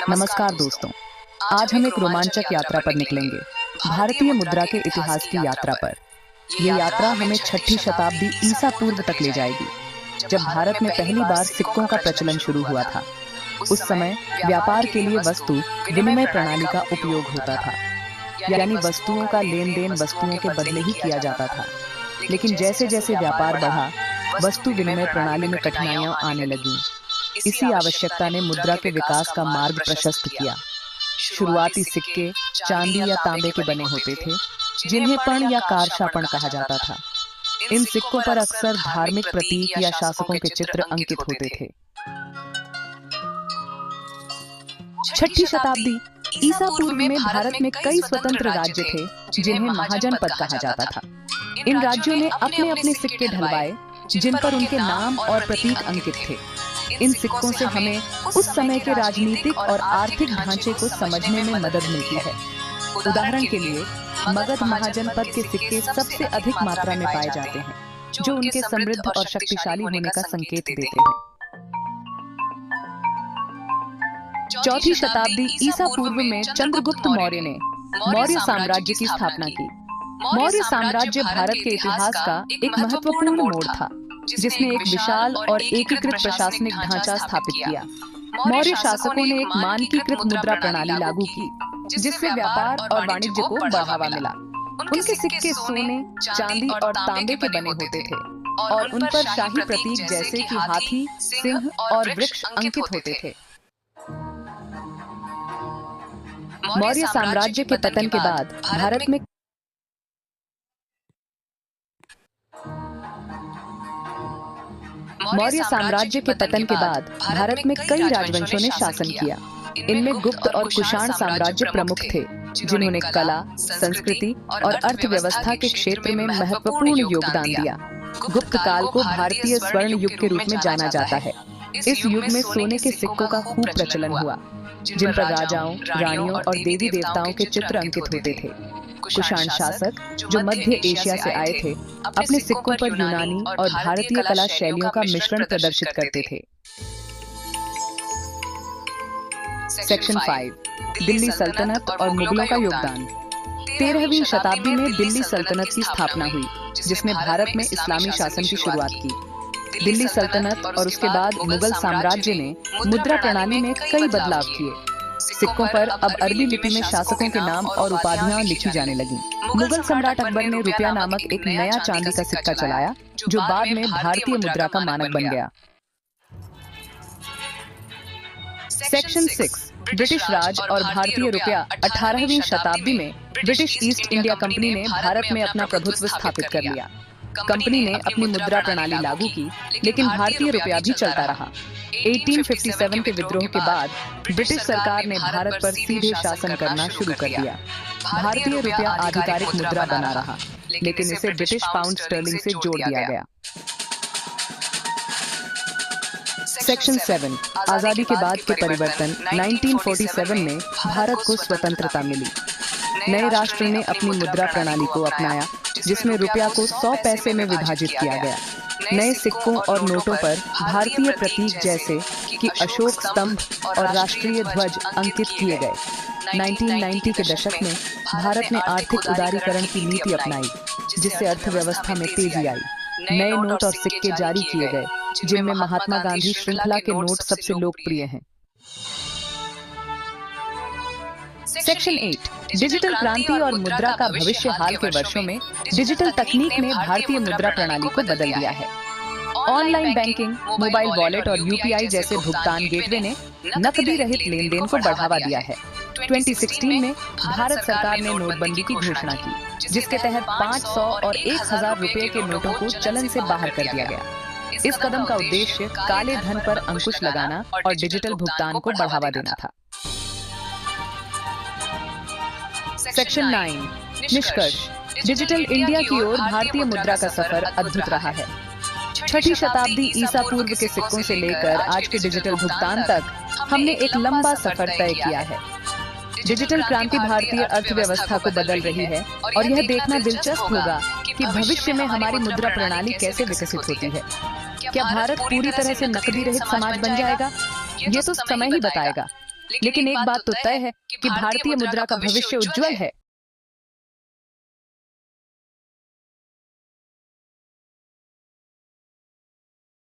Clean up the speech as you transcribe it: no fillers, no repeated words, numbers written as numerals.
नमस्कार दोस्तों, आज हम एक रोमांचक यात्रा पर निकलेंगे, भारतीय मुद्रा के इतिहास की यात्रा पर। ये यात्रा हमें छठी शताब्दी ईसा पूर्व तक ले जाएगी, जब भारत में पहली बार सिक्कों का प्रचलन शुरू हुआ था। उस समय व्यापार के लिए वस्तु विनिमय प्रणाली का उपयोग होता था, यानी वस्तुओं का लेन देन वस्तुओं के बदले ही किया जाता था। लेकिन जैसे जैसे व्यापार बढ़ा, वस्तु विनिमय प्रणाली में कठिनाइयां आने लगीं। इसी आवश्यकता ने मुद्रा के विकास का मार्ग प्रशस्त किया। शुरुआती सिक्के चांदी या तांबे के बने होते थे, जिन्हें पण या कारशापण कहा जाता था। इन सिक्कों पर अक्सर धार्मिक प्रतीक या शासकों के चित्र अंकित होते थे। छठी शताब्दी ईसा पूर्व में भारत में कई स्वतंत्र राज्य थे, जिन्हें महाजनपद कहा जाता था। इन राज्यों ने अपने अपने सिक्के ढलवाए, जिन पर उनके नाम और प्रतीक अंकित थे। इन सिक्कों से हमें उस समय के राजनीतिक और आर्थिक ढांचे को समझने में मदद मिलती है। उदाहरण के लिए, मगध महाजनपद के सिक्के सबसे अधिक मात्रा में पाए जाते हैं, जो उनके समृद्ध और शक्तिशाली होने का संकेत देते हैं। चौथी शताब्दी ईसा पूर्व में चंद्रगुप्त मौर्य ने मौर्य साम्राज्य की स्थापना की। मौर्य साम्राज्य भारत के इतिहास का एक महत्वपूर्ण मोड़ था, जिसने एक विशाल और एकीकृत प्रशासनिक ढांचा स्थापित किया। मौर्य शासकों ने एक मानकीकृत मुद्रा प्रणाली लागू की, जिससे व्यापार और वाणिज्य को बढ़ावा मिला। उनके सिक्के सोने, चांदी और तांबे के बने होते थे, और उन पर शाही प्रतीक जैसे कि हाथी, सिंह और वृक्ष अंकित होते थे। मौर्य साम्राज्य के पतन के बाद भारत में कई राजवंशों ने शासन किया। इनमें गुप्त और कुषाण साम्राज्य प्रमुख थे, जिन्होंने कला, संस्कृति और अर्थव्यवस्था के क्षेत्र में महत्वपूर्ण योगदान दिया। गुप्त काल को भारतीय स्वर्ण युग के रूप में जाना जाता है। इस युग में सोने के सिक्कों का खूब प्रचलन हुआ, जिन पर राजाओं, रानियों और देवी देवताओं के चित्र अंकित होते थे। कुषाण शासक, जो मध्य एशिया से आए थे, अपने सिक्कों पर यूनानी और भारतीय कला शैलियों का मिश्रण प्रदर्शित करते थे। सेक्शन 5, दिल्ली सल्तनत और मुगलों का योगदान। 13वीं शताब्दी में दिल्ली सल्तनत की स्थापना हुई, जिसने भारत में इस्लामी शासन की शुरुआत की। दिल्ली सल्तनत और उसके बाद मुगल साम्राज्य ने मुद्रा प्रणाली में कई बदलाव किए। सिक्कों पर अब अरबी लिपि में शासकों के नाम और उपाधियां लिखी जाने लगी। मुगल सम्राट अकबर ने रुपया नामक एक नया चांदी का सिक्का चलाया, जो बाद में भारतीय मुद्रा का मानक बन गया। सेक्शन 6, ब्रिटिश राज और भारतीय रुपया। 18वीं शताब्दी में ब्रिटिश ईस्ट इंडिया कंपनी ने भारत में अपना प्रभुत्व स्थापित कर लिया। कंपनी ने अपनी मुद्रा प्रणाली लागू की, लेकिन भारतीय रुपया भी चलता रहा। 1857 के विद्रोह के बाद ब्रिटिश सरकार ने भारत पर सीधे शासन करना शुरू कर दिया। भारतीय रुपया आधिकारिक मुद्रा बना रहा, लेकिन इसे ब्रिटिश पाउंड स्टर्लिंग से जोड़ दिया गया। सेक्शन 7, आजादी के बाद के परिवर्तन। 1947 में भारत को स्वतंत्रता मिली। नए राष्ट्र ने अपनी मुद्रा प्रणाली को अपनाया, जिसमें रुपया को 100 पैसे में विभाजित किया गया। नए सिक्कों और नोटों पर भारतीय प्रतीक जैसे कि अशोक स्तंभ और राष्ट्रीय ध्वज अंकित किए गए। 1990 के दशक में भारत ने आर्थिक उदारीकरण की नीति अपनाई, जिससे अर्थव्यवस्था में तेजी आई। नए नोट और सिक्के जारी किए गए, जिनमें महात्मा गांधी श्रृंखला के नोट सबसे लोकप्रिय हैं। सेक्शन 8, डिजिटल क्रांति और मुद्रा का भविष्य। हाल के वर्षों में डिजिटल तकनीक ने भारतीय मुद्रा प्रणाली को बदल दिया है। ऑनलाइन बैंकिंग, मोबाइल वॉलेट और यूपीआई जैसे भुगतान गेटवे ने नकदी रहित लेन देन को बढ़ावा दिया है। 2016 में भारत सरकार ने नोटबंदी की घोषणा की, जिसके तहत 500 और 1000 रुपए के नोटों को चलन से बाहर कर दिया गया। इस कदम का उद्देश्य काले धन पर अंकुश लगाना और डिजिटल भुगतान को बढ़ावा देना था। सेक्शन 9, निष्कर्ष। डिजिटल इंडिया की ओर भारतीय मुद्रा का सफर अद्भुत रहा है। छठी शताब्दी ईसा पूर्व के सिक्कों से लेकर आज के डिजिटल भुगतान तक हमने एक लंबा सफर तय किया है। डिजिटल क्रांति भारतीय अर्थव्यवस्था को बदल रही है, और यह देखना दिलचस्प होगा कि भविष्य में हमारी मुद्रा प्रणाली कैसे विकसित होती है। क्या भारत पूरी तरह से नकदी रहित समाज बन जाएगा? ये तो समय ही बताएगा। लेकिन एक बात तो तय है कि भारतीय मुद्रा का भविष्य उज्जवल है।